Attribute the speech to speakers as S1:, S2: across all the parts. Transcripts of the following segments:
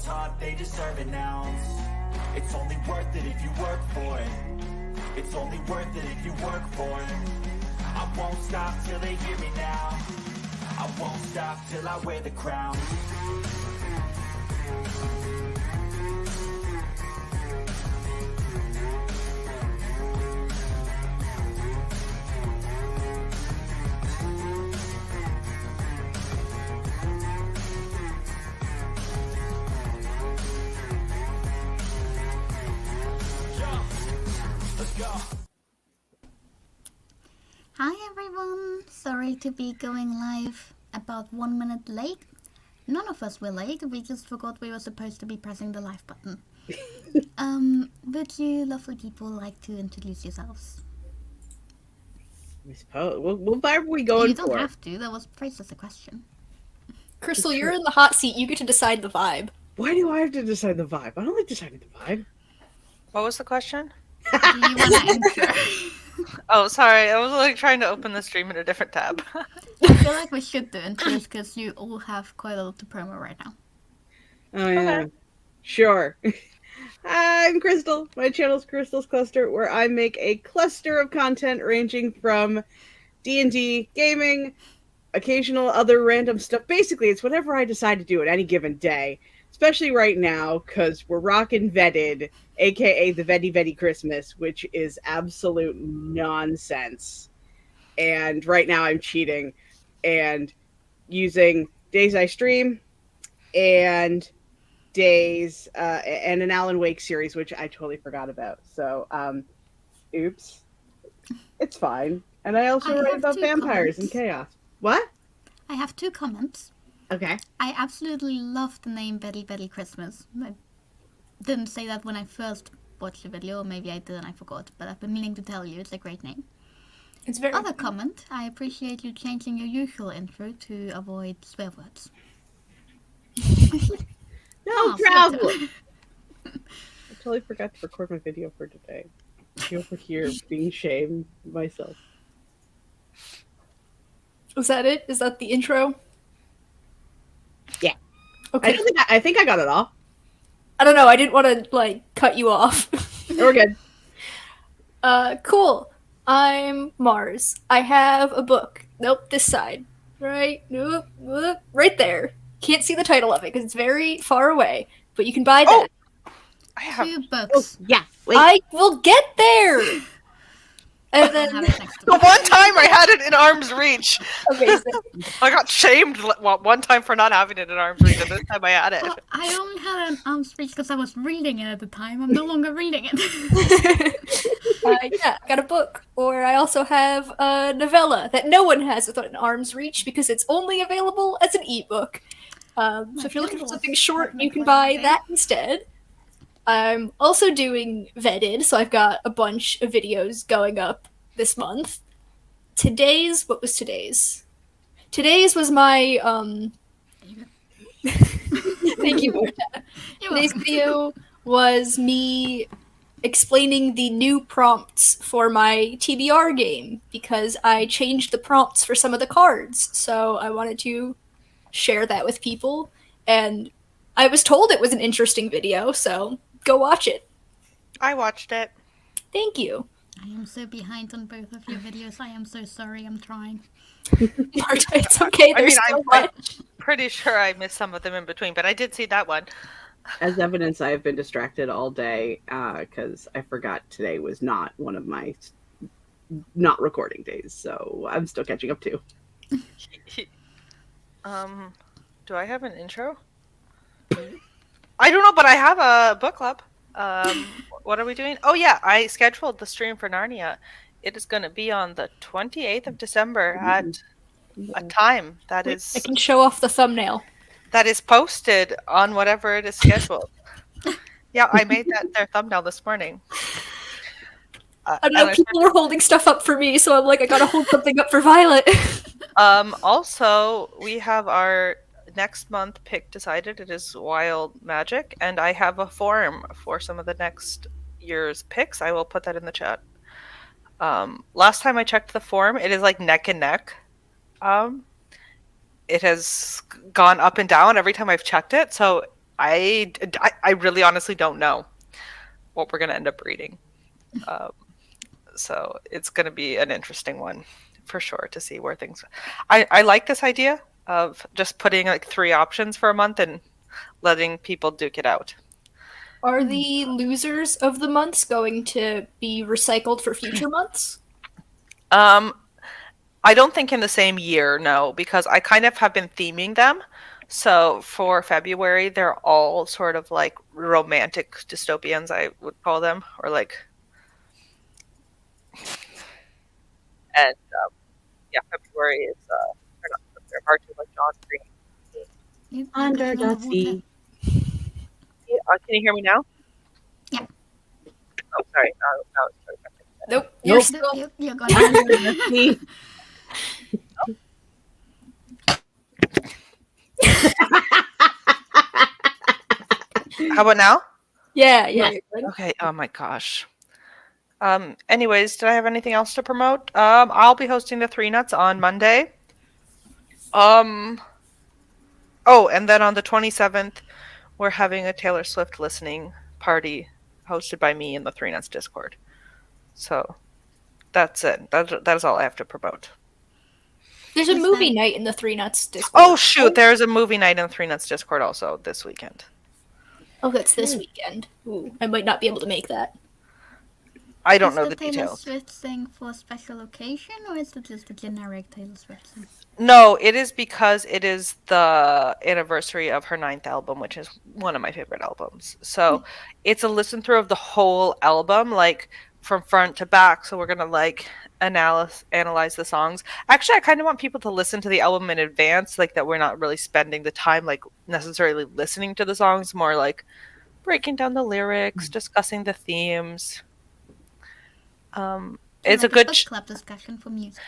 S1: taught they deserve an ounce. It's only worth it if you work for it. It's only worth it if you work for it. I won't stop till they hear me now. I won't stop till I wear the crown. Let's go.
S2: Hi everyone! Sorry to be going live about 1 minute late. None of us were late, we just forgot we were supposed to be pressing the live button. Would you lovely people like to introduce yourselves?
S3: I suppose. What vibe are we going
S2: You don't
S3: for?
S2: have to, that was phrased as a question.
S4: Crystal, you're in the hot seat. You get to decide the vibe.
S3: Why do I have to decide the vibe? I don't like deciding the vibe.
S5: What was the question?
S2: Do you want to enter?
S5: Oh, sorry. I was like trying to open the stream in a different tab.
S2: I feel like we should do intros because you all have quite a lot to promo right now.
S3: Oh yeah,
S5: Okay.
S3: sure. I'm Crystal. My channel's Crystal's Cluster, where I make a cluster of content ranging from D&D, gaming, occasional other random stuff. Basically, it's whatever I decide to do at any given day. Especially right now, because we're rocking Vetted, aka the Vetty Christmas, which is absolute nonsense. And right now I'm cheating and using days I stream and days and an Alan Wake series, which I totally forgot about. So, oops. It's fine. And I also
S2: I
S3: write
S2: have
S3: about
S2: two
S3: vampires and
S2: comments.
S3: chaos. What?
S2: I have 2 comments.
S3: Okay.
S2: I absolutely love the name Betty Christmas. I didn't say that when I first watched the video, or maybe I did and I forgot, but I've been meaning to tell you, it's a great name.
S4: It's very
S2: Other comment, I appreciate you changing your usual intro to avoid swear words.
S3: No
S2: Oh,
S3: problem. I totally forgot to record my video for today. I'm over here being shamed myself.
S4: Was that it? Is that the intro?
S3: Yeah.
S4: Okay.
S3: I think I got it all.
S4: I don't know. I didn't want to cut you off.
S3: We're good.
S4: Cool. I'm Mars. I have a book. Nope, this side. Right. Nope. Whoop, right there. Can't see the title of it because it's very far away. But you can buy that.
S5: I have
S2: 2
S3: Oh,
S2: books.
S3: yeah. Wait.
S4: I will get there. And
S2: I have
S4: then
S2: it next to
S5: the
S2: me.
S5: one time I had it in arm's reach.
S4: amazing.
S5: I got shamed one time for not having it in arm's reach, and this time I had it.
S2: Oh, I only had an arm's reach because I was reading it at the time. I'm no longer reading it.
S4: Yeah, got a book. Or I also have a novella that no one has without an arm's reach because it's only available as an ebook. So if you're looking for something short, you can buy that instead. I'm also doing Vetted, so I've got a bunch of videos going up this month. What was today's? Today's was my, thank you, Marta.
S2: You're
S4: Today's
S2: welcome.
S4: video was me explaining the new prompts for my TBR game because I changed the prompts for some of the cards. So I wanted to share that with people. And I was told it was an interesting video, so go watch it.
S5: I watched it.
S4: Thank you.
S2: I am so behind on both of your videos. I am so sorry. I'm trying.
S4: Marta, it's okay.
S5: I
S4: There's
S5: mean,
S4: so
S5: I'm
S4: much.
S5: pretty sure I missed some of them in between, but I did see that one.
S3: As evidence, I have been distracted all day because I forgot today was not one of my not recording days. So I'm still catching up too.
S5: Do I have an intro? I don't know, but I have a book club. What are we doing? Oh yeah, I scheduled the stream for Narnia. It is going to be on the 28th of December at a time that
S4: I
S5: is
S4: can show off the thumbnail.
S5: posted on whatever it is scheduled. Yeah, I made that their thumbnail this morning.
S4: I don't know, people were holding stuff up for me, so I'm like, I gotta hold something up for Violet.
S5: Also, we have our next month pick decided. It is Wild Magic, and I have a form for some of the next year's picks. I will put that in the chat. Last time I checked the form, it is like neck and neck. It has gone up and down every time I've checked it, so I really honestly don't know what we're going to end up reading. So it's going to be an interesting one for sure to see where things. I like this idea of just putting like 3 options for a month and letting people duke it out.
S4: Are the losers of the months going to be recycled for future months?
S5: I don't think in the same year, no, because I kind of have been theming them. So for February, they're all sort of like romantic dystopians, I would call them, or like. And yeah, February is they're hard to like John Green.
S3: Under the sea.
S5: Can you hear me now?
S2: Yeah.
S5: Oh, sorry. No, sorry.
S4: Nope.
S3: Nope.
S2: You're going
S3: Under the sea.
S5: How about now?
S4: Yeah.
S3: Yeah.
S4: You're good.
S5: Okay. Oh my gosh. Anyways, did I have anything else to promote? I'll be hosting the 3 Nuts on Monday. Oh, and then on the 27th, we're having a Taylor Swift listening party hosted by me in the 3 Nuts Discord. So that's it. That is all I have to promote.
S4: There's a
S2: Is
S4: movie
S2: that-
S4: night in the 3 Nuts Discord.
S5: Oh shoot, there's a movie night in the 3 Nuts Discord also this weekend.
S4: Oh, that's this weekend. Ooh, I might not be able to make that.
S5: I don't
S2: Is
S5: know the
S2: Taylor
S5: details.
S2: Swift thing for a special occasion, or is it just a generic Taylor Swift thing?
S5: No, it is because it is the anniversary of her 9th album, which is one of my favorite albums. So it's a listen through of the whole album, like from front to back. So we're gonna like analyze the songs. Actually, I kind of want people to listen to the album in advance, like that we're not really spending the time like necessarily listening to the songs, more like breaking down the lyrics, discussing the themes. It's a
S2: Like
S5: good
S2: book club discussion for music.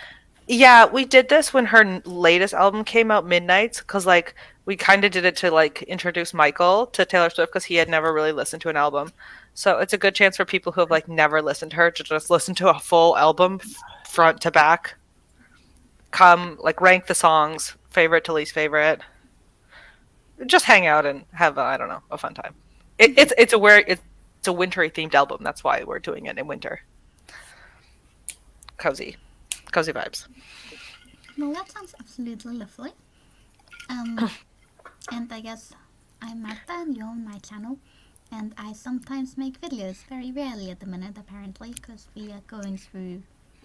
S5: Yeah, we did this when her latest album came out, Midnights, because like we kind of did it to like introduce Michael to Taylor Swift because he had never really listened to an album. So it's a good chance for people who have like never listened to her to just listen to a full album front to back. Come like rank the songs, favorite to least favorite. Just hang out and have I don't know, a fun time. It's a wintry themed album. That's why we're doing it in winter. Cozy vibes.
S2: Well, that sounds absolutely lovely. And I guess I'm Marta and you're on my channel. And I sometimes make videos, very rarely at the minute apparently, because we are going through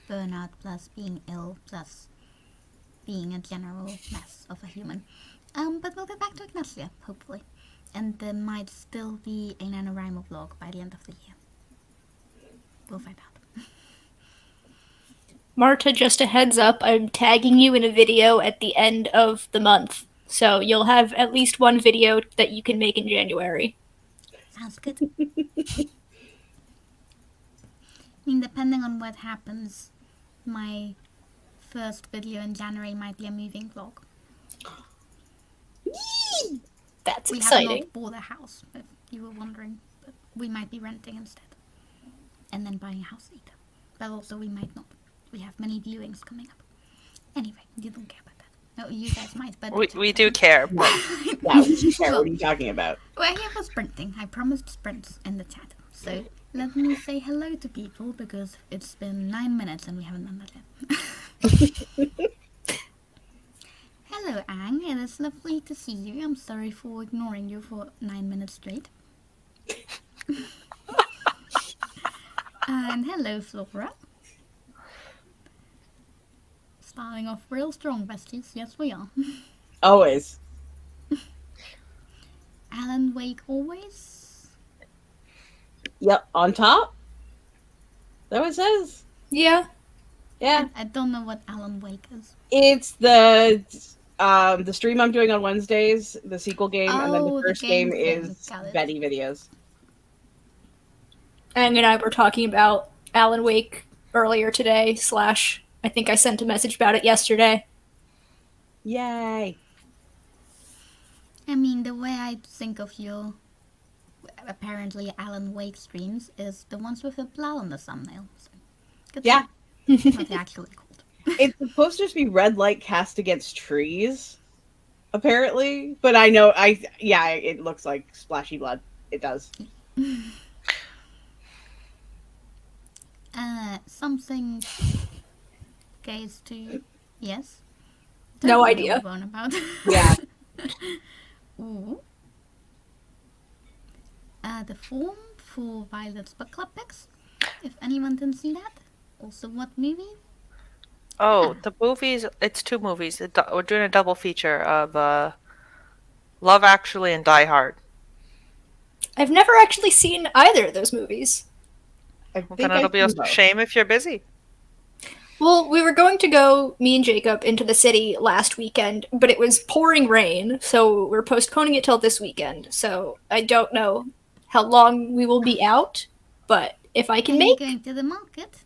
S2: burnout plus being ill plus being a general mess of a human. But we'll be back to Ignacia, hopefully. And there might still be a NaNoWriMo vlog by the end of the year. We'll find out.
S4: Marta, just a heads up, I'm tagging you in a video at the end of the month. So you'll have at least one video that you can make in January.
S2: Sounds good. I mean, depending on what happens, my first video in January might be a moving vlog.
S4: That's
S2: We have
S4: exciting.
S2: not bought a house, if you were wondering. But we might be renting instead. And then buying a house later. But also we might not. We have many viewings coming up. Anyway, you don't care about that. No, you guys might, but...
S5: We do care. But
S3: Wow, what are you talking about?
S2: We're here for sprinting. I promised sprints in the chat. So let me say hello to people because it's been 9 minutes and we haven't done that yet. Hello, Ang. It is lovely to see you. I'm sorry for ignoring you for 9 minutes straight. And hello, Flora. Starting off real strong, besties. Yes, we are.
S3: Always.
S2: Alan Wake always.
S3: Yep, on top. Is that what it says?
S4: Yeah.
S3: Yeah.
S2: I don't know what Alan Wake is.
S3: It's the stream I'm doing on Wednesdays, the sequel game, and then
S2: Oh,
S3: the
S2: the
S3: first
S2: game
S3: game
S2: thing.
S3: is
S2: Got it.
S3: Betty videos.
S4: Ang and I were talking about Alan Wake earlier today, / I think I sent a message about it yesterday.
S3: Yay.
S2: I mean, the way I think of your apparently Alan Wake streams is the ones with a blah on the thumbnail. So, good
S3: Yeah.
S2: stuff. What they're actually called.
S3: It's supposed to just be red light cast against trees. apparently. But I know, it looks like splashy blood. It does.
S2: Something goes to yes.
S4: No
S2: Totally
S4: idea.
S2: know what I'm about.
S3: Yeah.
S2: Ooh. The form for Violet's book club picks. If anyone didn't see that. Also, what movie?
S5: Oh, the movies. It's 2 movies. We're doing a double feature of Love Actually and Die Hard.
S4: I've never actually seen either of those movies.
S3: I
S5: Well,
S3: think
S5: then it'll
S3: I've
S5: be a
S3: seen both.
S5: shame if you're busy.
S4: Well, we were going to go, me and Jacob, into the city last weekend, but it was pouring rain, so we're postponing it till this weekend. So I don't know how long we will be out, but if I can
S2: Are you
S4: make,
S2: going to the market?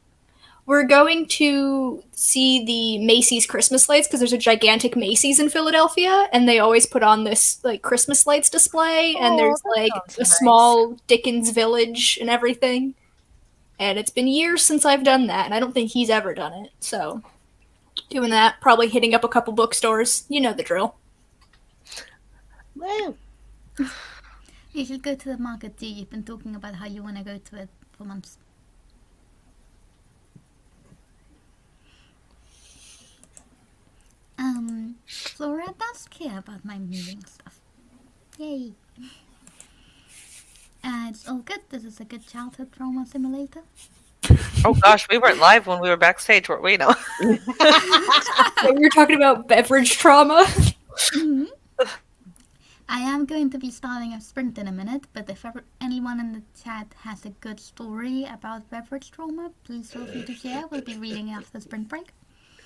S4: we're going to see the Macy's Christmas lights because there's a gigantic Macy's in Philadelphia, and they always put on this like Christmas lights display, and
S5: Oh,
S4: there's
S5: that
S4: like
S5: sounds
S4: a
S5: nice.
S4: small Dickens village and everything. And it's been years since I've done that, and I don't think he's ever done it. So, doing that, probably hitting up a couple bookstores. You know the drill.
S3: Well,
S2: You should go to the market too. You've been talking about how you want to go to it for months. Flora does care about my moving stuff. Yay. It's all good. This is a good childhood trauma simulator.
S5: Oh gosh, we weren't live when we were backstage, weren't we? No.
S4: We were talking about beverage trauma.
S2: Mhm. I am going to be starting a sprint in a minute, but if anyone in the chat has a good story about beverage trauma, please feel free to share. We'll be reading it after the sprint break.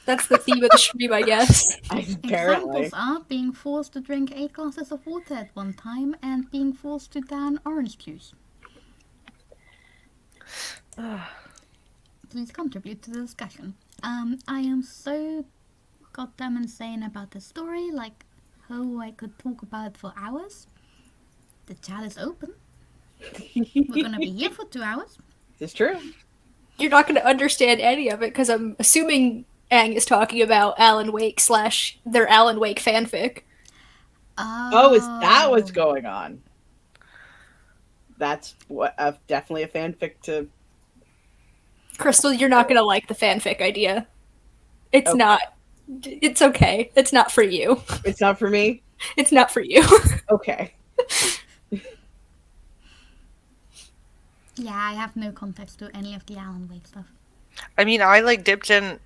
S4: That's the theme of the stream, I guess.
S3: apparently.
S2: Examples are being forced to drink 8 glasses of water at one time and being forced to down orange juice. Please contribute to the discussion. I am so goddamn insane about the story, like how I could talk about it for hours. The chat is open. We're gonna be here for 2 hours.
S3: It's true.
S4: You're not going to understand any of it because I'm assuming Aang is talking about Alan Wake / their Alan Wake fanfic.
S3: Oh, is that what's going on? That's what definitely a fanfic to.
S4: Crystal, you're not going to like the fanfic idea. It's
S3: Okay.
S4: not. It's okay. It's not for you.
S3: It's not for me.
S4: It's not for you.
S3: Okay.
S2: Yeah, I have no context to any of the Alan Wake stuff.
S5: I mean, I like dipped in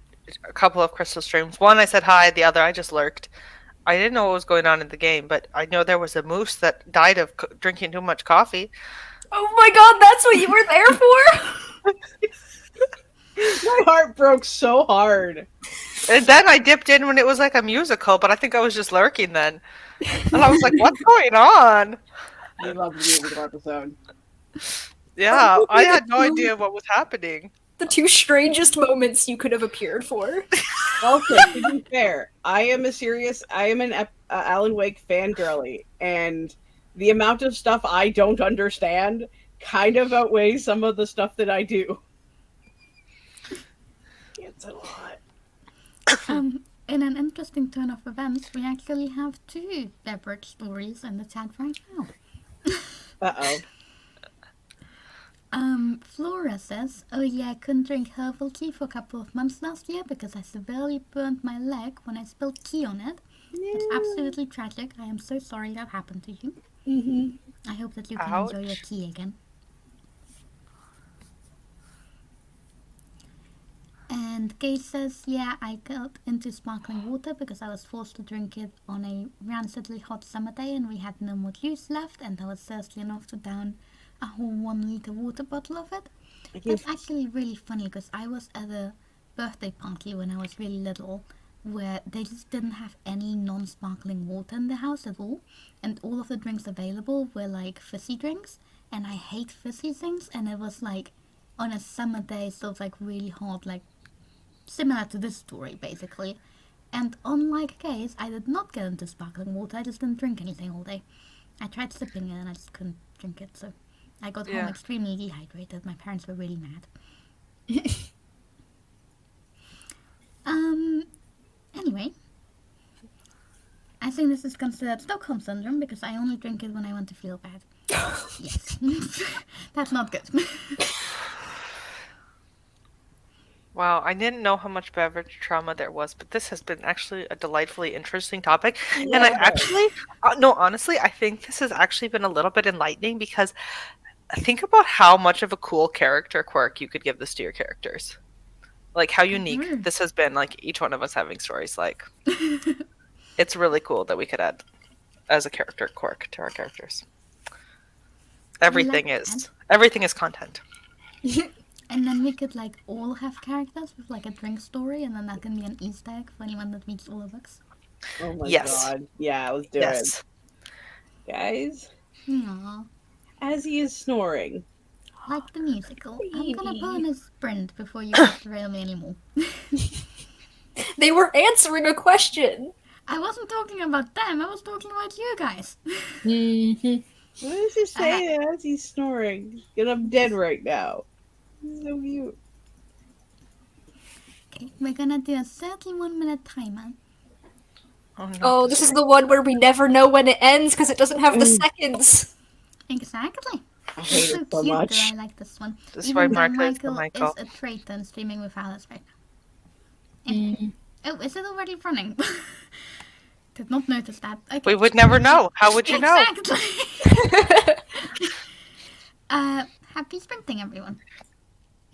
S5: a couple of Crystal streams. One I said hi, the other I just lurked. I didn't know what was going on in the game, but I know there was a moose that died of drinking too much coffee.
S4: Oh my god, that's what you were there for?
S3: My heart broke so hard.
S5: And then I dipped in when it was like a musical, but I think I was just lurking then. And I was like, what's going on?
S3: We love the musical episode.
S5: Yeah, I had no idea what was happening.
S4: The 2 strangest moments you could have appeared for.
S3: Also, to be fair, I am an Alan Wake fangirly, and the amount of stuff I don't understand kind of outweighs some of the stuff that I do. It's a lot.
S2: In an interesting turn of events, we actually have 2 beverage stories in the chat right now.
S3: Uh-oh.
S2: Flora says, oh yeah, I couldn't drink herbal tea for a couple of months last year because I severely burned my leg when I spilled tea on it. It's absolutely tragic. I am so sorry that happened to you.
S3: Mm-hmm.
S2: I hope that you can
S5: Ouch.
S2: enjoy your tea again. And Gay says, yeah, I got into sparkling water because I was forced to drink it on a rancidly hot summer day and we had no more juice left and I was thirsty enough to down a whole 1-liter water bottle of it. That's actually really funny because I was at a birthday party when I was really little where they just didn't have any non-sparkling water in the house at all, and all of the drinks available were like fizzy drinks, and I hate fizzy things, and it was like on a summer day, so it's like really hot, like similar to this story basically. And unlike Case, I did not get into sparkling water, I just didn't drink anything all day. I tried sipping it and I just couldn't drink it, so I got home
S5: Yeah.
S2: extremely dehydrated. My parents were really mad. Anyway, I guessing this is considered Stockholm Syndrome because I only drink it when I want to feel bad. Yes. That's not good.
S5: Wow, I didn't know how much beverage trauma there was, but this has been actually a delightfully interesting topic. And I actually, no, honestly, I think this has actually been a little bit enlightening because think about how much of a cool character quirk you could give this to your characters. Like how unique this has been, like each one of us having stories like. It's really cool that we could add as a character quirk to our characters. Everything is content.
S2: And then we could like all have characters with like a drink story, and then that can be an Easter egg for anyone that reads all the books.
S3: Oh my
S5: Yes.
S3: god. Yeah, let's do it. Guys,
S2: Aww.
S3: as he is snoring.
S2: Like the musical. I'm gonna put in a sprint before you guys derail me anymore.
S4: They were answering a question.
S2: I wasn't talking about them, I was talking about you guys.
S4: Mm-hmm.
S3: What does he say as he's snoring? And I'm dead right now. He's so cute.
S2: Okay, we're gonna do a 31-minute timer.
S5: Oh, no,
S4: Oh, this is the one where we never know when it ends because it doesn't have the seconds.
S2: Exactly.
S3: I
S2: It's
S3: hate
S2: so
S3: it so
S2: cute
S3: much.
S2: that I like this one.
S5: This is why
S2: Even though
S5: Marco is the
S2: Michael
S5: Michael.
S2: is a traitor and streaming with Alice right now. Oh, is it already running? Did not notice that. Okay.
S5: We would never know. How would you know?
S2: Exactly. Happy sprinting, everyone.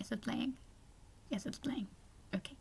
S2: Is it playing? Yes, it's playing. Okay.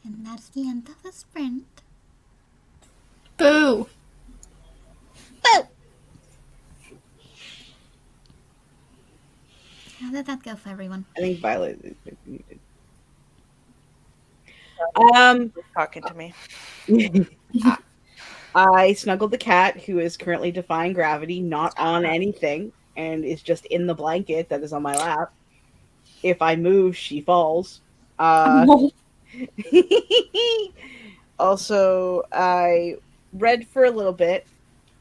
S2: And that's the end of the sprint.
S4: Boo.
S2: How did that go for everyone?
S3: I think Violet is muted.
S5: Talking to me.
S3: I snuggled the cat, who is currently defying gravity, not on anything, and is just in the blanket that is on my lap. If I move, she falls. Also, I read for a little bit,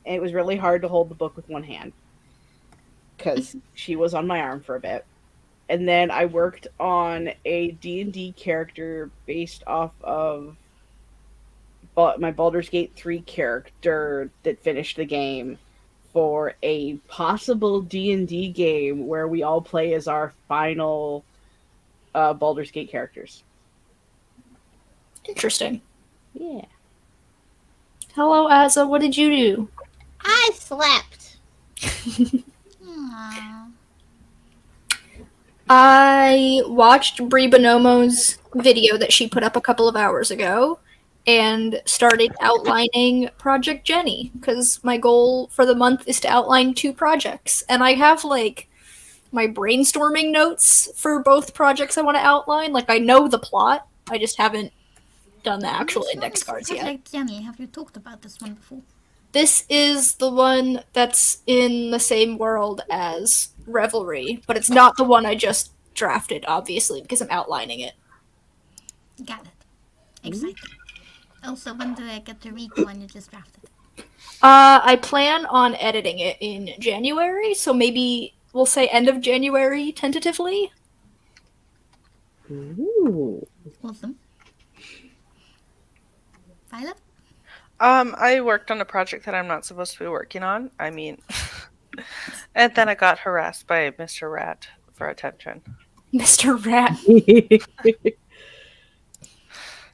S3: and it was really hard to hold the book with one hand because she was on my arm for a bit. And then I worked on a D&D character based off of my Baldur's Gate 3 character that finished the game for a possible D&D game where we all play as our final Baldur's Gate characters.
S4: Interesting.
S3: Yeah.
S4: Hello, Asa. What did you do?
S3: I slept.
S2: Aww.
S4: I watched Brie Bonomo's video that she put up a couple of hours ago and started outlining Project Jenny because my goal for the month is to outline 2 projects. And I have like my brainstorming notes for both projects I want to outline. Like I know the plot, I just haven't done the actual
S2: Which one
S4: index
S2: is
S4: cards yet.
S2: Project Jenny? Have you talked about this one before?
S4: This is the one that's in the same world as Revelry, but it's not the one I just drafted, obviously, because I'm outlining it.
S2: Got it. Exciting. Also, when do I get to read the one you just drafted?
S4: I plan on editing it in January, so maybe we'll say end of January tentatively.
S3: Ooh.
S2: Awesome. Violet?
S5: I worked on a project that I'm not supposed to be working on. I mean, and then I got harassed by Mr. Rat for attention.
S4: Mr. Rat.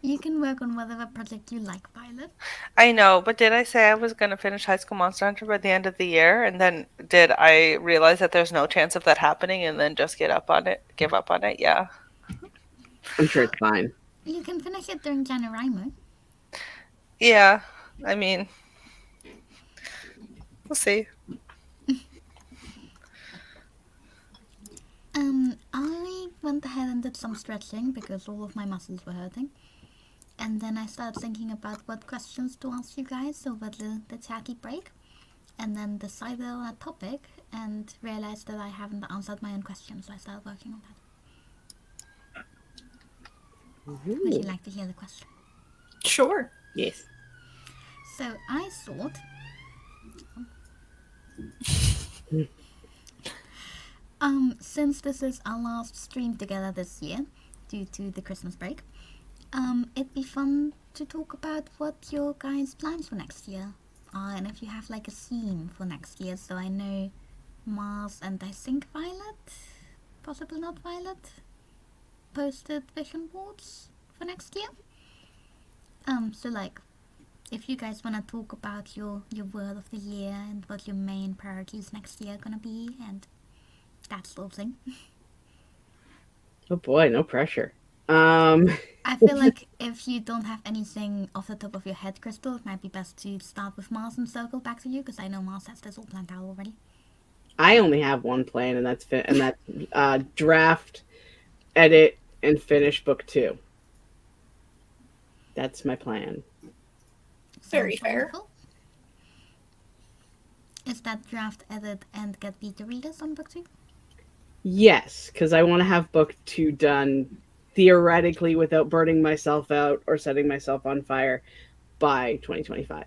S2: You can work on whatever project you like, Violet.
S5: I know, but did I say I was going to finish High School Monster Hunter by the end of the year? And then did I realize that there's no chance of that happening and then just give up on it? Yeah.
S3: I'm sure it's fine.
S2: You can finish it during NaNoWriMo.
S5: Yeah. I mean, we'll see.
S2: I went ahead and did some stretching because all of my muscles were hurting. And then I started thinking about what questions to ask you guys over the chatty break. And then decided on a topic and realized that I haven't answered my own questions, so I started working on that. Would you like to hear the question?
S4: Sure.
S3: Yes.
S2: So I thought... since this is our last stream together this year, due to the Christmas break, it'd be fun to talk about what your guys' plans for next year are, and if you have like a theme for next year. So I know Mars and I think Violet, possibly not Violet, posted vision boards for next year. So like, if you guys want to talk about your word of the year and what your main priorities next year are gonna be, and that sort of thing.
S3: Oh boy, no pressure.
S2: I feel like if you don't have anything off the top of your head, Crystal, it might be best to start with Mars and circle back to you, because I know Mars has this all planned out already.
S3: I only have one plan, and that's draft, edit, and finish book 2. That's my plan.
S4: Very
S2: Sounds
S4: fair.
S2: wonderful. Is that draft, edit, and get beta readers on book 2?
S3: Yes, because I want to have book 2 done theoretically without burning myself out or setting myself on fire by 2025.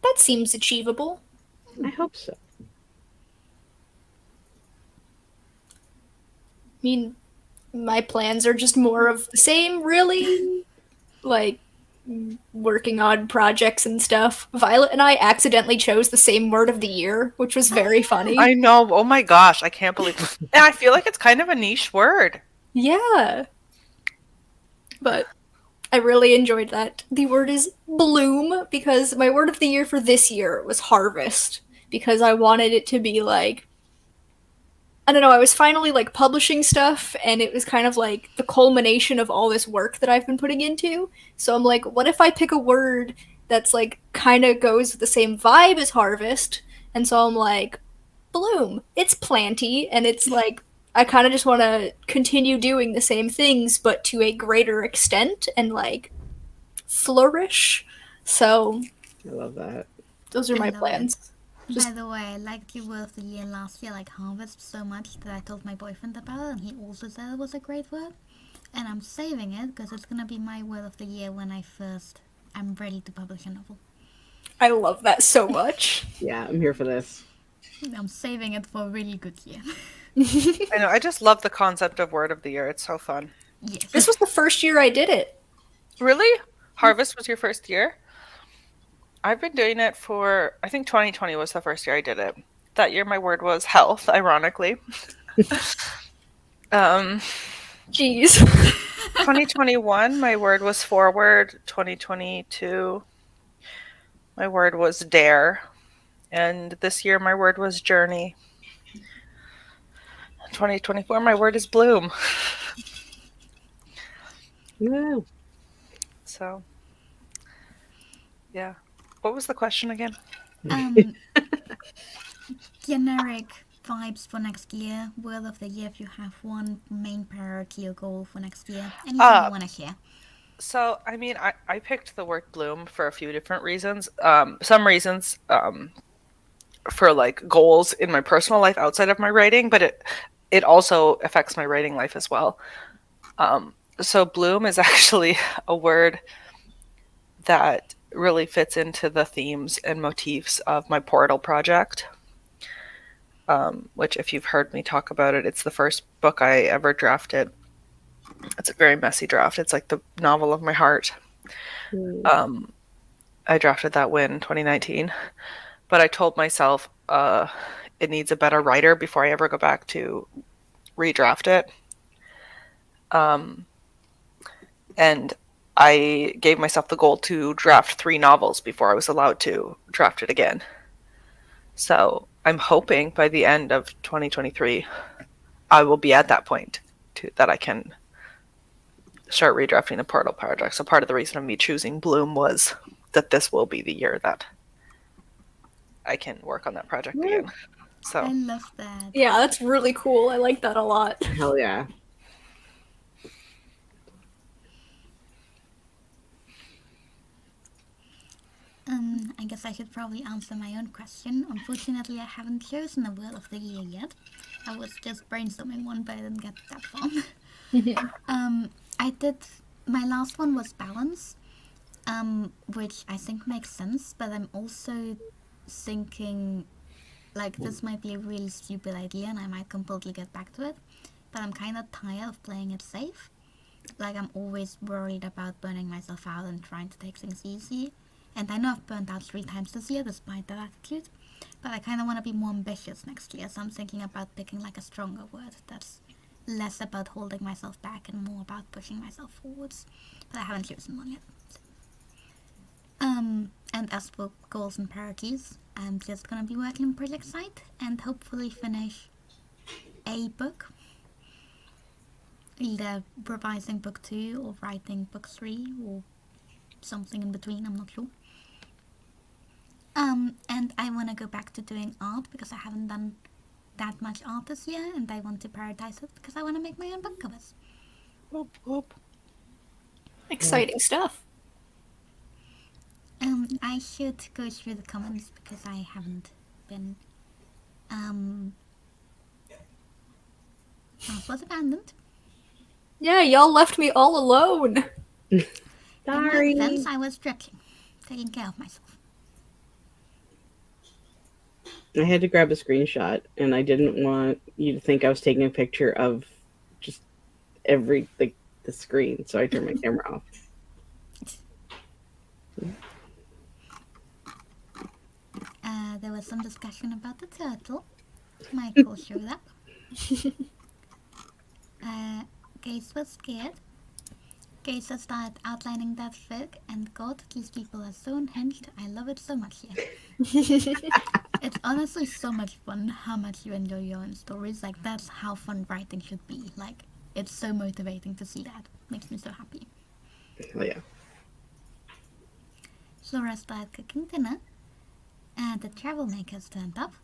S4: That seems achievable.
S3: I hope so.
S4: I mean, my plans are just more of the same, really. Like, working on projects and stuff. Violet and I accidentally chose the same word of the year, which was very funny.
S5: I know. Oh my gosh, I can't believe. And I feel like it's kind of a niche word.
S4: Yeah. But I really enjoyed that. The word is bloom, because my word of the year for this year was harvest, because I wanted it to be like I don't know, I was finally like publishing stuff, and it was kind of like the culmination of all this work that I've been putting into. So I'm like, what if I pick a word that's like kind of goes with the same vibe as harvest? And so I'm like, bloom. It's planty, and it's like I kind of just want to continue doing the same things, but to a greater extent, and like flourish. So
S3: I love that.
S4: those are
S2: I
S4: my
S2: love
S4: plans.
S2: By the way, I liked your word of the year last year, like harvest, so much that I told my boyfriend about it, and he also said it was a great word. And I'm saving it because it's gonna be my word of the year when I'm ready to publish a novel.
S4: I love that so much.
S3: Yeah, I'm here for this.
S2: I'm saving it for a really good year.
S5: I know. I just love the concept of word of the year. It's so fun.
S2: Yes.
S4: This was the first year I did it.
S5: Really? Harvest was your first year? I've been doing it for, I think 2020 was the first year I did it. That year my word was health, ironically. um,
S4: Jeez.
S5: 2021, my word was forward. 2022, my word was dare. And this year my word was journey. 2024, my word is bloom.
S3: No.
S5: So, yeah. What was the question again?
S2: Generic vibes for next year. Word of the year if you have one main priority or goal for next year. Anything you want to share?
S5: So, I mean, I picked the word bloom for a few different reasons. Some reasons for like goals in my personal life outside of my writing, but it also affects my writing life as well. So bloom is actually a word that really fits into the themes and motifs of my Portal project, which if you've heard me talk about it, it's the first book I ever drafted. It's a very messy draft. It's like the novel of my heart. I drafted that in 2019, but I told myself it needs a better writer before I ever go back to redraft it. And I gave myself the goal to draft 3 novels before I was allowed to draft it again. So I'm hoping by the end of 2023, I will be at that point that I can start redrafting the Portal project. So part of the reason of me choosing Bloom was that this will be the year that I can work on that project again. So
S2: I love that.
S4: Yeah, that's really cool. I like that a lot.
S3: Hell yeah.
S2: I guess I should probably answer my own question. Unfortunately, I haven't chosen a word of the year yet. I was just brainstorming one, but I didn't get that far. My last one was balance, which I think makes sense, but I'm also thinking, like, this might be a really stupid idea and I might completely get back to it, but I'm kind of tired of playing it safe. Like, I'm always worried about burning myself out and trying to take things easy. And I know I've burnt out 3 times this year despite that attitude, but I kind of want to be more ambitious next year, so I'm thinking about picking like a stronger word that's less about holding myself back and more about pushing myself forwards, but I haven't chosen one yet. And as for goals and priorities, I'm just gonna be working on project site and hopefully finish a book. Either revising book 2 or writing book 3 or something in between, I'm not sure. And I want to go back to doing art because I haven't done that much art this year, and I want to prioritize it because I want to make my own book covers.
S5: whoop, whoop.
S4: Exciting stuff.
S2: I should go through the comments because I haven't been. House was abandoned.
S4: Yeah, y'all left me all alone.
S3: Sorry.
S2: In that sense, I was stretching, taking care of myself.
S3: I had to grab a screenshot, and I didn't want you to think I was taking a picture of just the screen, so I turned my camera off.
S2: There was some discussion about the turtle. Michael showed up. Gaze was scared. Gaze started outlining that fic, and God, these people are so unhinged. I love it so much here. It's honestly so much fun how much you enjoy your own stories. Like, that's how fun writing should be. Like, it's so motivating to see that. Makes me so happy.
S3: Oh yeah.
S2: Flora started cooking dinner, and the travel makers turned up.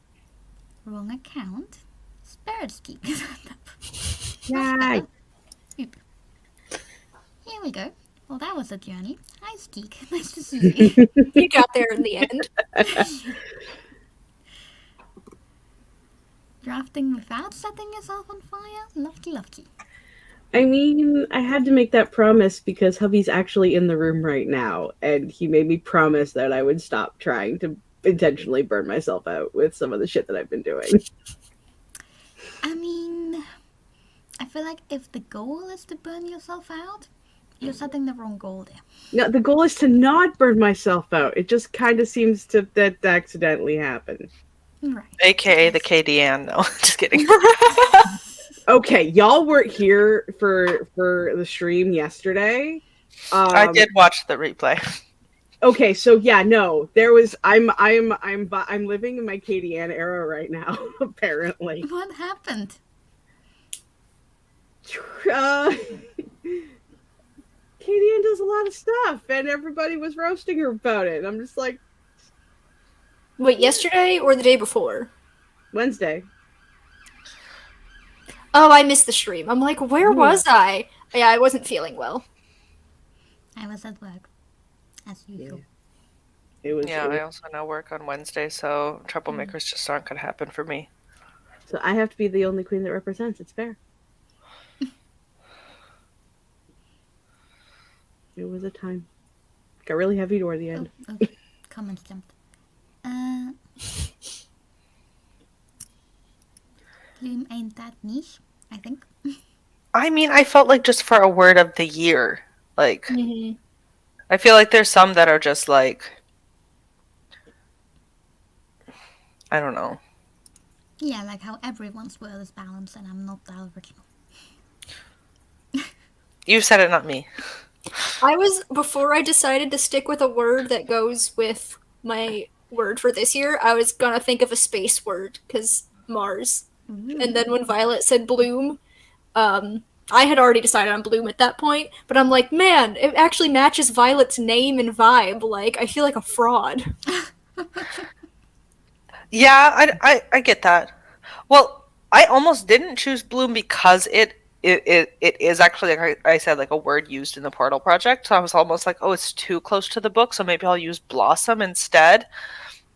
S2: Wrong account. Spirits keep turned up.
S3: Yay!
S2: Oop. Here we go. Well, that was a journey. Hi, Skeek. Nice to see you.
S4: You got there in the end.
S2: Drafting without setting yourself on fire? Lovely, lovely.
S3: I mean, I had to make that promise because hubby's actually in the room right now, and he made me promise that I would stop trying to intentionally burn myself out with some of the shit that I've been doing.
S2: I mean, I feel like if the goal is to burn yourself out, you're setting the wrong goal there.
S3: No, the goal is to not burn myself out. It just kind of seems that accidentally happen.
S2: Right.
S5: AKA the KDN. No, just kidding.
S3: Okay, y'all weren't here for the stream yesterday.
S5: I did watch the replay.
S3: Okay, so yeah, no, there was. I'm living in my KDN era right now. Apparently,
S2: What happened?
S3: KDN does a lot of stuff, and everybody was roasting her about it. And I'm just like,
S4: Wait, yesterday or the day before?
S3: Wednesday.
S4: Oh, I missed the stream. I'm like, where was I? Yeah, I wasn't feeling well.
S2: I was at work, as usual.
S3: It was.
S5: Yeah, I also now work on Wednesday, so troublemakers just aren't going to happen for me.
S3: So I have to be the only queen that represents. It's fair. It was a time. Got really heavy toward the end.
S2: Oh, comments jumped. Bloom ain't that niche, I think.
S5: I mean, I felt like just for a word of the year. Like,
S4: Mm-hmm.
S5: I feel like there's some that are just like, I don't know.
S2: Yeah, like how everyone's word is balanced and I'm not that original.
S5: You said it, not me.
S4: Before I decided to stick with a word that goes with my word for this year, I was gonna think of a space word, because Mars. And then when Violet said bloom, I had already decided on bloom at that point, but I'm like, man, it actually matches Violet's name and vibe. Like, I feel like a fraud.
S5: Yeah, I get that. Well, I almost didn't choose bloom because it is actually, like I said, like a word used in the Portal project. So I was almost like, oh, it's too close to the book, so maybe I'll use blossom instead.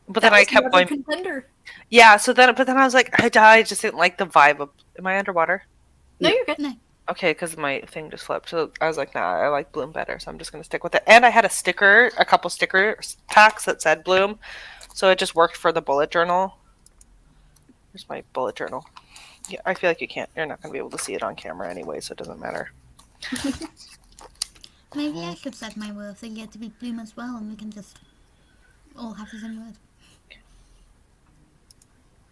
S5: But then I kept going.
S4: Contender.
S5: Yeah, but then I was like, I just didn't like the vibe of. Am I underwater?
S4: No, you're good.
S2: No.
S5: Okay, because my thing just flipped. So I was like, nah, I like bloom better, so I'm just gonna stick with it. And I had a couple sticker packs that said bloom, so it just worked for the bullet journal. Here's my bullet journal. Yeah, I feel like you're not gonna be able to see it on camera anyway, so it doesn't matter.
S2: Maybe I should set my word of the year to be bloom as well, and we can just all have the same word.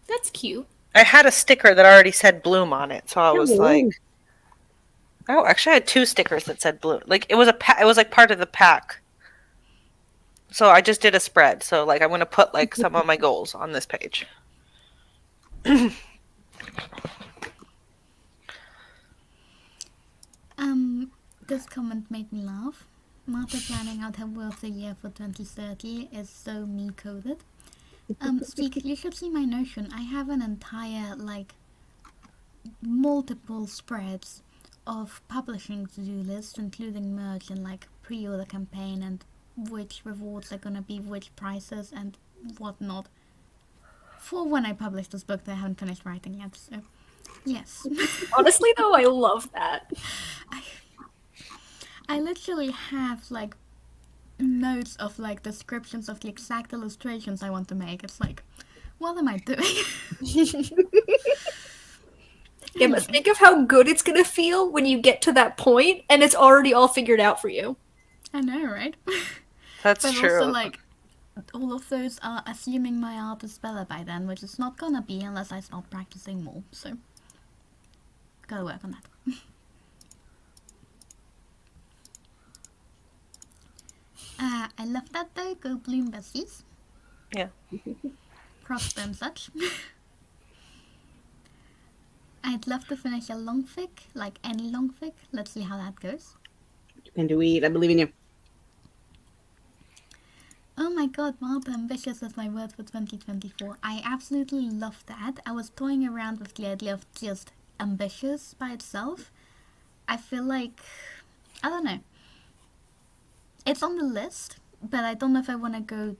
S4: That's cute.
S5: I had a sticker that already said bloom on it, so I was like, oh, actually, I had 2 stickers that said bloom. Like it was it was like part of the pack. So I just did a spread. So like I'm gonna put like some of my goals on this page.
S2: This comment made me laugh. Martha planning out her word of the year for 2030 is so me-coded. Speak, you should see my Notion. I have an entire, like, multiple spreads of publishing to-do lists, including merch and, like, pre-order campaign and which rewards are gonna be which prices and whatnot. For when I publish this book that I haven't finished writing yet, so yes.
S4: Honestly, though, I love that.
S2: I literally have, like, notes of, like, descriptions of the exact illustrations I want to make. It's like, what am I doing?
S4: Yeah, but think of how good it's gonna feel when you get to that point and it's already all figured out for you.
S2: I know, right?
S5: That's
S2: But
S5: true.
S2: also, like, all of those are assuming my art is better by then, which is not gonna be unless I start practicing more, so gotta work on that. I love that though, go bloom besties.
S5: Yeah.
S2: prosper and such. I'd love to finish a long fic, like any long fic. Let's see how that goes.
S3: You can do it. I believe in you.
S2: Oh my god, Martha, ambitious is my word for 2024. I absolutely love that. I was toying around with the idea of just ambitious by itself. I feel like, I don't know. It's on the list, but I don't know if I want to go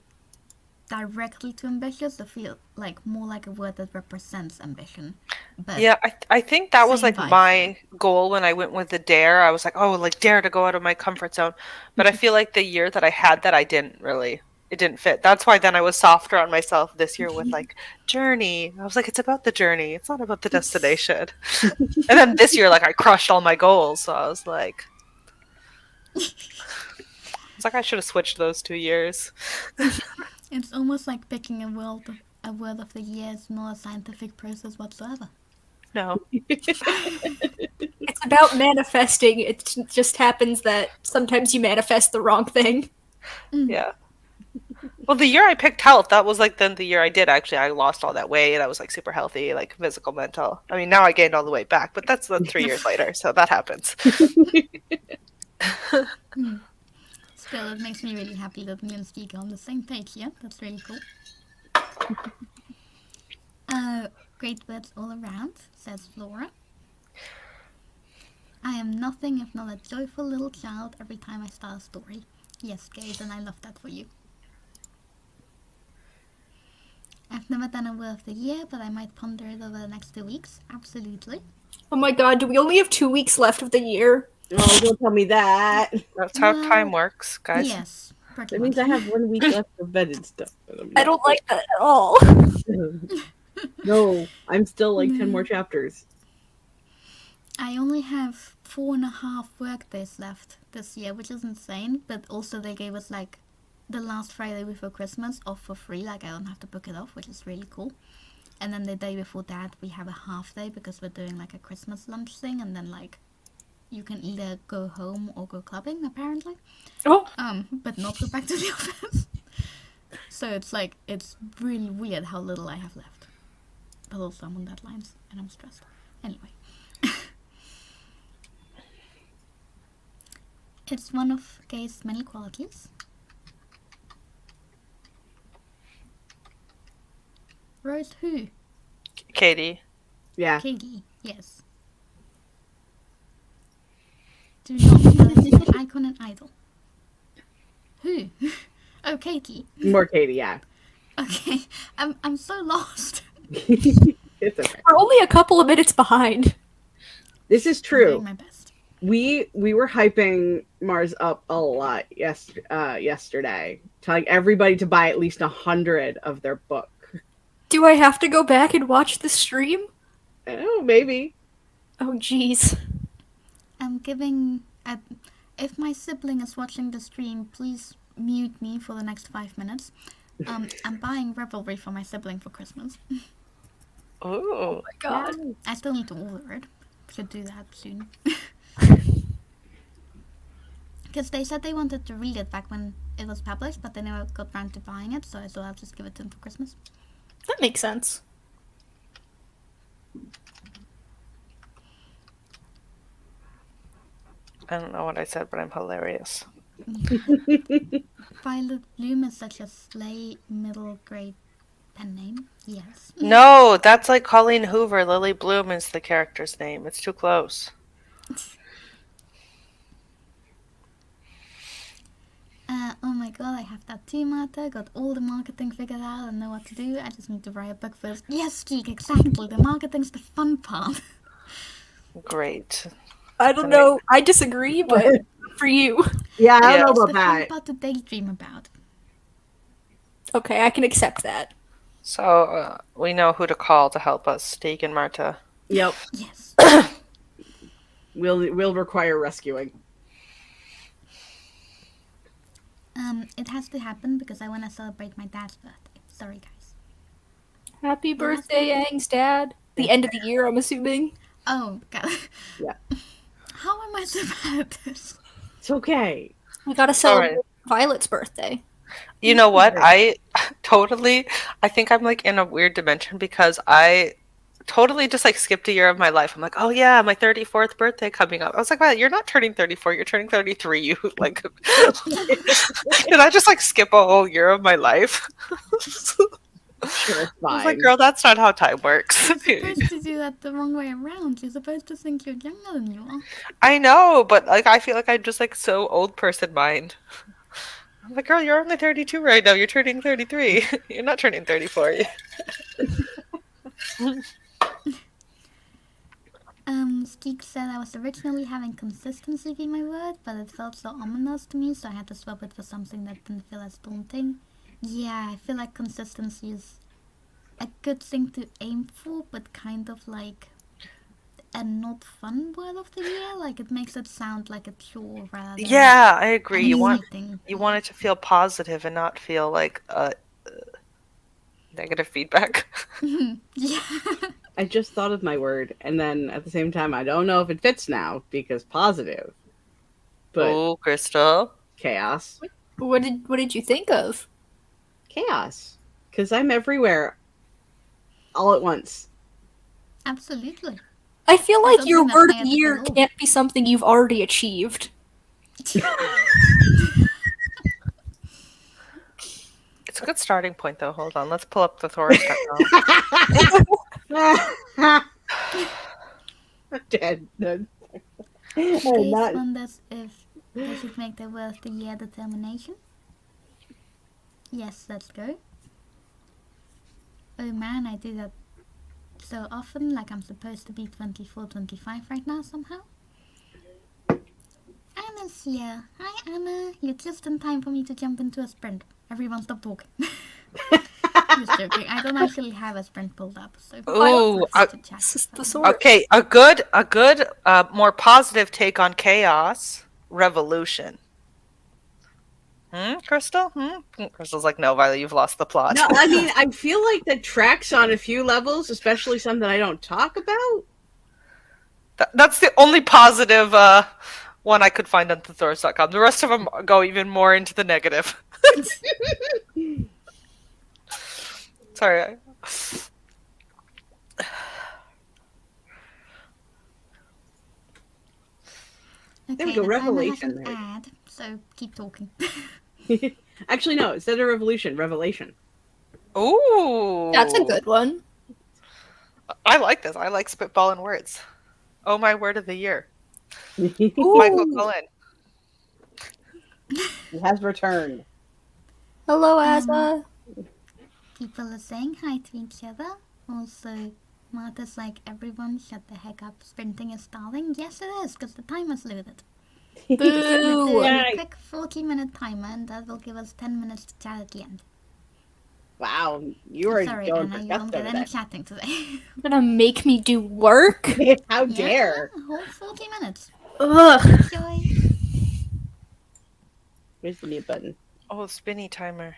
S2: directly to ambitious. I feel like more like a word that represents ambition. But
S5: Yeah, I think that was
S2: same
S5: like
S2: vibe.
S5: my goal when I went with the dare. I was like, oh, like dare to go out of my comfort zone. But I feel like the year that I had that, it didn't fit. That's why then I was softer on myself this year with like journey. I was like, it's about the journey. It's not about the destination. And then this year, like I crushed all my goals. So I was like, I should have switched those 2 years.
S2: It's almost like picking a word of the year is not a scientific process whatsoever.
S5: No.
S4: It's about manifesting. It just happens that sometimes you manifest the wrong thing.
S5: Yeah. Well, the year I picked health, that was like then the year I did actually. I lost all that weight. I was like super healthy, like physical, mental. I mean, now I gained all the weight back, but that's 3 years later, so that happens.
S2: Still, it makes me really happy that me and Steve are on the same page, yeah? That's really cool. Great words all around, says Flora. I am nothing if not a joyful little child every time I start a story. Yes, Gabe, and I love that for you. I've never done a word of the year, but I might ponder it over the next 2 weeks. Absolutely.
S4: Oh my god, do we only have 2 weeks left of the year?
S3: Oh, don't tell me that.
S5: That's how
S2: Well,
S5: time works, guys.
S2: Yes, pretty
S3: That
S2: much.
S3: means I have 1 week left of vetted stuff.
S4: I don't like that at all.
S3: No, I'm still like 10 more chapters.
S2: I only have 4.5 work days left this year, which is insane, but also they gave us like the last Friday before Christmas off for free, like I don't have to book it off, which is really cool. And then the day before that we have a half day because we're doing like a Christmas lunch thing, and then like you can either go home or go clubbing apparently.
S4: Oh,
S2: But not go back to the office. So it's like, it's really weird how little I have left. But also I'm on deadlines and I'm stressed. Anyway. It's one of Gay's many qualities. Rose who?
S5: Katie.
S3: Yeah.
S2: Katie, yes. Do not acknowledge my icon and idol. Who? Oh, Katie.
S3: More Katie, yeah.
S2: Okay, I'm so lost.
S3: It's okay.
S4: we're only a couple of minutes behind.
S3: This is
S2: I'm
S3: true.
S2: doing my best.
S3: We were hyping Mars up a lot yesterday, telling everybody to buy at least 100 of their book.
S4: Do I have to go back and watch the stream?
S3: Oh, maybe.
S4: Oh, jeez.
S2: I'm giving. If my sibling is watching the stream, please mute me for the next 5 minutes. I'm buying Revelry for my sibling for Christmas.
S5: Oh.
S4: My god.
S2: I still need to order it. Should do that soon. Because they said they wanted to read it back when it was published, but they never got around to buying it, so I thought I'll just give it to them for Christmas.
S4: That makes sense.
S5: I don't know what I said, but I'm hilarious.
S2: Violet Bloom is such a slay middle grade pen name. Yes.
S5: No, that's like Colleen Hoover. Lily Bloom is the character's name. It's too close.
S2: Oh my god, I have that too, Martha. Got all the marketing figured out and know what to do. I just need to write a book first. Yes, Geek, exactly. The marketing's the fun part.
S5: Great.
S4: I don't know. I disagree, but for you.
S3: Yeah, I
S5: Yeah.
S3: don't
S2: It's
S3: know
S2: the
S3: about
S2: fun
S3: that.
S2: part to daydream about.
S4: Okay, I can accept that.
S5: So we know who to call to help us, Steak and Marta.
S3: Yep.
S2: Yes.
S3: We'll require rescuing.
S2: It has to happen because I want to celebrate my dad's birthday. Sorry, guys.
S4: Happy birthday, Aang's dad. The end of the year, I'm assuming.
S2: Oh, god.
S3: Yeah.
S2: How am I so bad at this?
S3: It's okay.
S4: We gotta celebrate Violet's birthday.
S5: You know what? I think I'm like in a weird dimension because I totally just like skipped a year of my life. I'm like, oh yeah, my 34th birthday coming up. I was like, wow, you're not turning 34, you're turning 33. You like, did I just like skip a whole year of my life?
S3: Sure, it's
S5: I was like,
S3: fine.
S5: girl, that's not how time works.
S2: You're supposed to do that the wrong way around. You're supposed to think you're younger than you are.
S5: I know, but like, I feel like I'm just like so old person mind. I'm like, girl, you're only 32 right now. You're turning 33. You're not turning 34.
S2: Skeek said I was originally having consistency be my word, but it felt so ominous to me, so I had to swap it for something that didn't feel as daunting. Yeah, I feel like consistency is a good thing to aim for, but kind of like a not fun word of the year. Like it makes it sound like a chore rather than
S5: Yeah, I agree.
S2: an
S5: You want
S2: exciting.
S5: it to feel positive and not feel like negative feedback.
S2: Yeah.
S3: I just thought of my word, and then at the same time, I don't know if it fits now because positive, but
S5: Oh, Crystal.
S3: chaos,
S4: What did you think of?
S3: chaos, because I'm everywhere, all at once.
S2: Absolutely.
S4: I feel
S2: I
S4: like
S2: don't
S4: your
S2: think that's
S4: word of the
S2: negative
S4: year
S2: at all.
S4: can't be something you've already achieved.
S5: It's a good starting point, though. Hold on. Let's pull up the thesaurus.com.
S3: Dead. Dead.
S2: Dave
S3: Not.
S2: wonders if they should make the word of the year determination. Yes, let's go. Oh man, I do that so often, like I'm supposed to be 24, 25 right now somehow. Anna's here. Hi Anna, you're just in time for me to jump into a sprint. Everyone stop talking. Just joking, I don't actually have a sprint pulled up, so
S5: Ooh,
S2: it's just a chat.
S4: This is the
S2: So.
S4: sword.
S5: okay. A good, more positive take on chaos. Revolution. Crystal? Crystal's like, no, Violet, you've lost the plot.
S3: No, I mean, I feel like that tracks on a few levels, especially some that I don't talk about.
S5: That's the only positive one I could find on thesaurus.com. The rest of them go even more into the negative. Sorry.
S3: There we
S2: Okay,
S3: go,
S2: the timer
S3: revelation.
S2: hasn't ad, so keep talking.
S3: Actually, no, instead of revolution, revelation.
S5: Ooh.
S4: That's a good one.
S5: I like this. I like spitballing words. Oh, my word of the year.
S3: He
S5: Michael
S4: Ooh.
S5: Cullen.
S3: has returned.
S4: Hello, Asa.
S2: People are saying hi to each other. Also, Martha's like, everyone shut the heck up, sprinting is stalling. Yes it is, because the timer's loaded. We're
S4: Boo.
S2: doing a
S3: Yay.
S2: quick 40-minute timer, and that will give us 10 minutes to chat at the end.
S3: Wow, you are
S2: Sorry,
S3: going
S2: Anna,
S3: for
S2: you
S3: gusto
S2: won't get any
S3: today.
S2: chatting today.
S4: You're gonna make me do work?
S3: How dare!
S2: Yeah, whole 40 minutes.
S4: Ugh.
S2: Enjoy.
S3: Where's the mute button?
S5: Oh, spinny timer.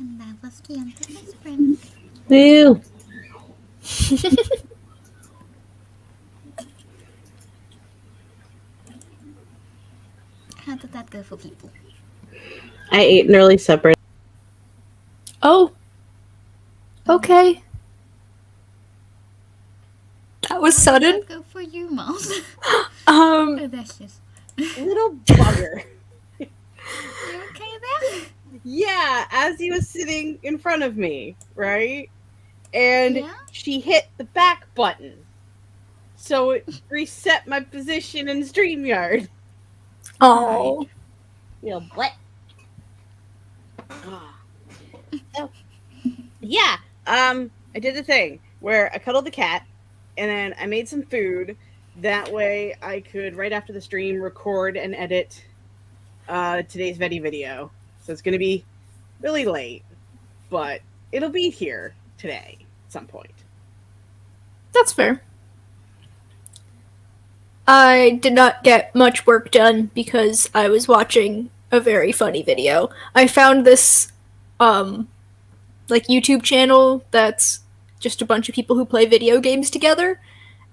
S2: And that was the end of the sprint.
S3: Woo!
S2: How did that go for people?
S3: I ate an early supper.
S4: Oh. Okay. That was
S2: How did
S4: sudden.
S2: that go for you, Mouse?
S4: Um,
S2: Oh, that's just...
S3: Little bugger.
S2: You okay there?
S3: Yeah, as he was sitting in front of me, right? And
S2: Yeah?
S3: she hit the back button. So it reset my position in StreamYard.
S4: oh.
S3: Little butt. Ah. So, yeah, I did the thing where I cuddled the cat, and then I made some food. That way I could, right after the stream, record and edit today's Veti video. So it's going to be really late, but it'll be here today at some point.
S4: That's fair. I did not get much work done because I was watching a very funny video. I found this like YouTube channel that's just a bunch of people who play video games together,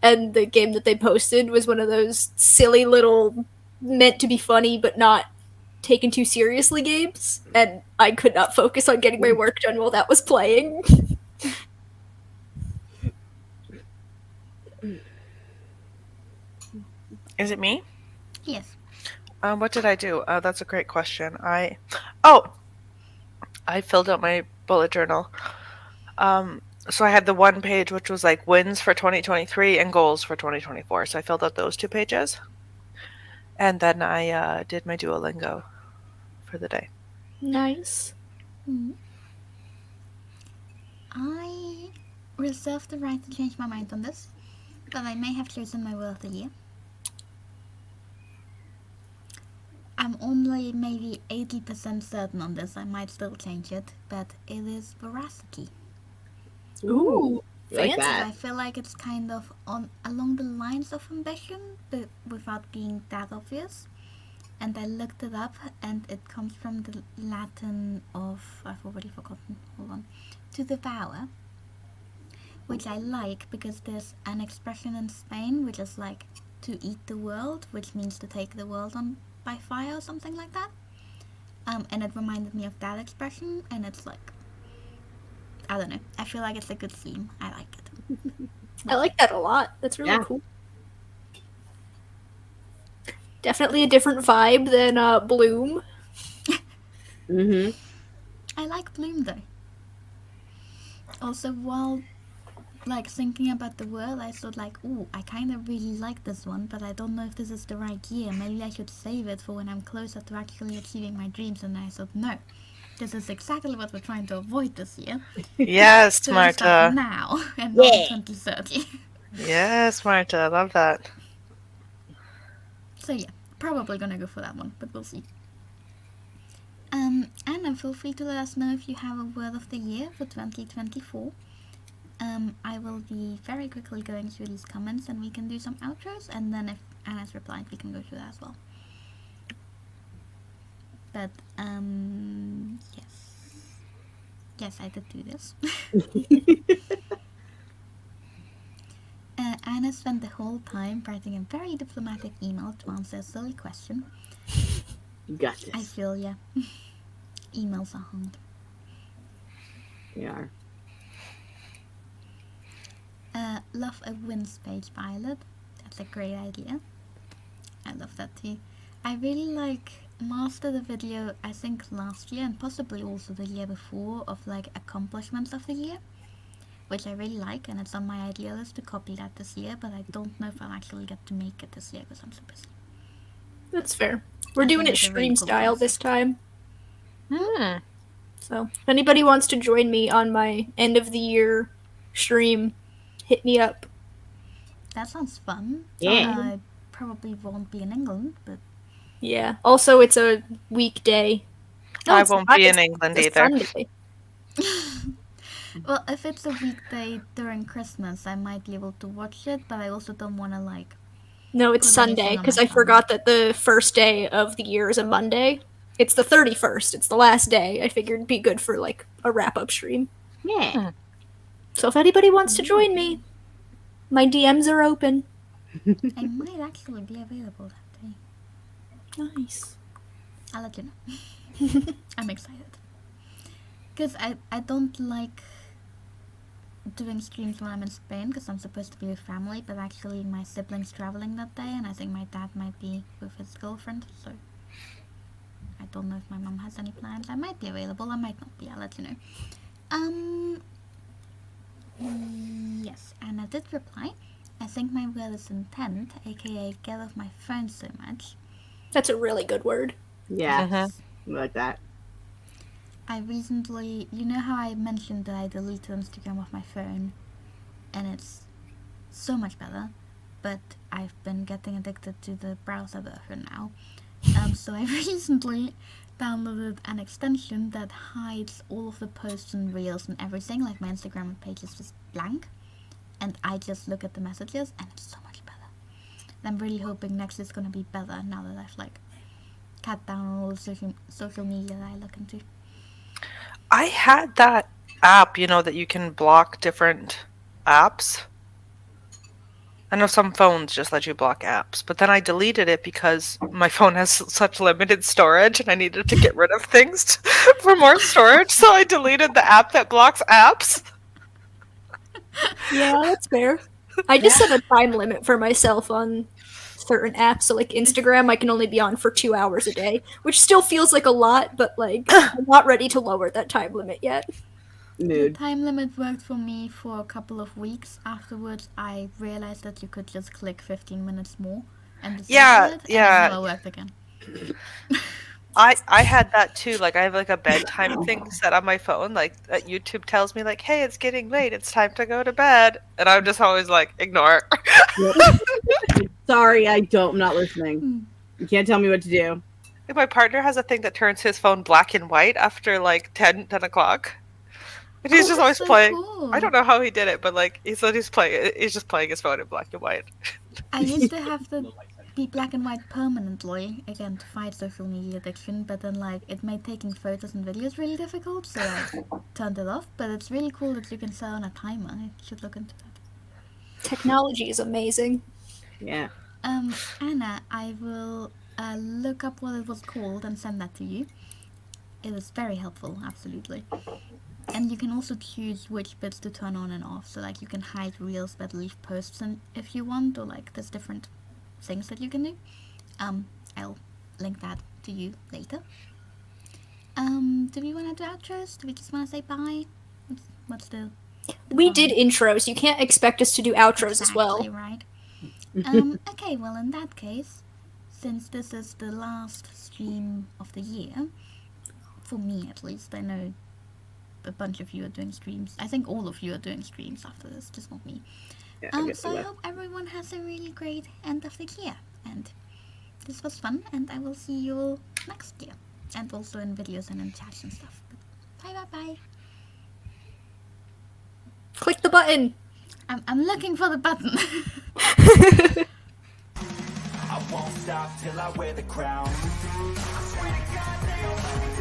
S4: and the game that they posted was one of those silly little meant to be funny but not taken too seriously games, and I could not focus on getting my work done while that was playing.
S5: Is it me?
S2: Yes.
S5: What did I do? That's a great question. I filled out my bullet journal. So I had the one page which was like wins for 2023 and goals for 2024. So I filled out those 2 pages, and then I did my Duolingo for the day.
S4: Nice.
S2: I reserve the right to change my mind on this, but I may have chosen my word of the year. I'm only maybe 80% certain on this. I might still change it, but it is veracity.
S4: Ooh,
S3: Like
S4: fancy.
S3: that.
S2: I feel like it's kind of on along the lines of ambition, but without being that obvious. And I looked it up, and it comes from the Latin of, I've already forgotten, hold on, to devour, which I like because there's an expression in Spain which is like to eat the world, which means to take the world on by fire or something like that. And it reminded me of that expression, and it's like, I don't know, I feel like it's a good theme. I like it.
S4: I like that a lot. That's really
S3: Yeah.
S4: cool. Definitely a different vibe than Bloom.
S3: Mm-hmm.
S2: I like Bloom though. Also, while like thinking about the word, I thought like, ooh, I kind of really like this one, but I don't know if this is the right year. Maybe I should save it for when I'm closer to actually achieving my dreams. And I thought, no, this is exactly what we're trying to avoid this year.
S5: Yes,
S2: So I start
S5: Marta.
S2: now and not
S3: Yeah.
S2: in 2030.
S5: Yes, Marta. I love that.
S2: So yeah, probably gonna go for that one, but we'll see. Anna, feel free to let us know if you have a word of the year for 2024. I will be very quickly going through these comments, and we can do some outros, and then if Anna's replied, we can go through that as well. But, yes, I did do this. Anna spent the whole time writing a very diplomatic email to answer a silly question.
S3: You got
S2: I
S3: this.
S2: feel ya. Emails are hard.
S3: We are.
S2: Love a wins page pilot. That's a great idea. I love that too. I really like mastered a video, I think last year and possibly also the year before, of like accomplishments of the year, which I really like, and it's on my idea list to copy that this year, but I don't know if I'll actually get to make it this year because I'm so busy.
S4: That's fair. We're
S2: I
S4: doing
S2: think
S4: it
S2: it's a really
S4: stream
S2: cool
S4: style
S2: concept.
S4: this time.
S5: Hmm.
S4: So if anybody wants to join me on my end of the year stream, hit me up.
S2: That sounds fun.
S3: Yeah.
S2: I probably won't be in England, but
S4: Yeah. Also, it's a weekday.
S5: I
S4: it's
S5: won't
S4: not.
S5: be in
S4: It's
S5: England
S4: a
S5: either.
S4: Sunday.
S2: well, if it's a weekday during Christmas, I might be able to watch it, but I also don't want to like
S4: No, it's
S2: put anything
S4: Sunday
S2: on
S4: because
S2: my
S4: I
S2: calendar.
S4: forgot that the first day of the year is a Monday. It's the 31st. It's the last day. I figured it'd be good for like a wrap-up stream.
S3: Yeah.
S4: So if anybody wants to join me, my DMs are open.
S2: I might actually be available that day.
S4: Nice.
S2: I'll let you know. I'm excited. Because I don't like doing streams when I'm in Spain because I'm supposed to be with family, but actually my siblings traveling that day, and I think my dad might be with his girlfriend, so I don't know if my mom has any plans. I might be available, I might not be, I'll let you know. Yes, and I did reply. I think my word is intent, aka get off my phone so much.
S4: That's a really good word.
S3: Yeah.
S5: Mhm.
S3: I like that.
S2: I recently, you know how I mentioned that I deleted Instagram off my phone, and it's so much better, but I've been getting addicted to the browser version now. So I recently downloaded an extension that hides all of the posts and reels and everything, like my Instagram page is just blank, and I just look at the messages, and it's so much better. And I'm really hoping next is gonna be better now that I've like cut down on all the social media that I look into.
S5: I had that app, you know, that you can block different apps. I know some phones just let you block apps, but then I deleted it because my phone has such limited storage and I needed to get rid of things for more storage, so I deleted the app that blocks apps.
S4: Yeah, that's fair. I just set a time limit for myself on certain apps. So like Instagram, I can only be on for 2 hours a day, which still feels like a lot, but like I'm not ready to lower that time limit yet.
S2: The
S3: Mood.
S2: time limit worked for me for a couple of weeks. Afterwards, I realized that you could just click 15 minutes more and disable
S5: Yeah,
S2: it, and
S5: yeah.
S2: it never worked again.
S5: I had that too. Like I have like a bedtime thing set on my phone. Like YouTube tells me like, "Hey, it's getting late. It's time to go to bed," and I'm just always like, ignore.
S3: Sorry, I'm not listening. You can't tell me what to do.
S5: Like, my partner has a thing that turns his phone black and white after like 10 o'clock. And he's
S2: Oh,
S5: just
S2: that's
S5: always
S2: so
S5: playing.
S2: cool.
S5: I don't know how he did it, but like he's just playing his phone in black and white.
S2: I used to have the be black and white permanently, again to fight social media addiction, but then like it made taking photos and videos really difficult, so I turned it off. But it's really cool that you can set on a timer. I should look into that.
S4: Technology is amazing.
S3: Yeah.
S2: Anna, I will look up what it was called and send that to you. It is very helpful, absolutely. And you can also choose which bits to turn on and off. So like you can hide reels but leave posts in if you want, or like there's different things that you can do. I'll link that to you later. Do we want to do outros? Do we just want to say bye? What's the
S4: We did intros. You can't expect us to do outros as well.
S2: Exactly right. Okay, well in that case, since this is the last stream of the year, for me at least, I know a bunch of you are doing streams. I think all of you are doing streams after this, just not me.
S3: Yeah, I guess
S2: So I
S3: will.
S2: hope everyone has a really great end of the year, and this was fun, and I will see you all next year, and also in videos and in chats and stuff. But bye.
S4: Click the button.
S2: I'm looking for the button.
S1: I won't stop till I wear the crown. I swear to God, they don't let me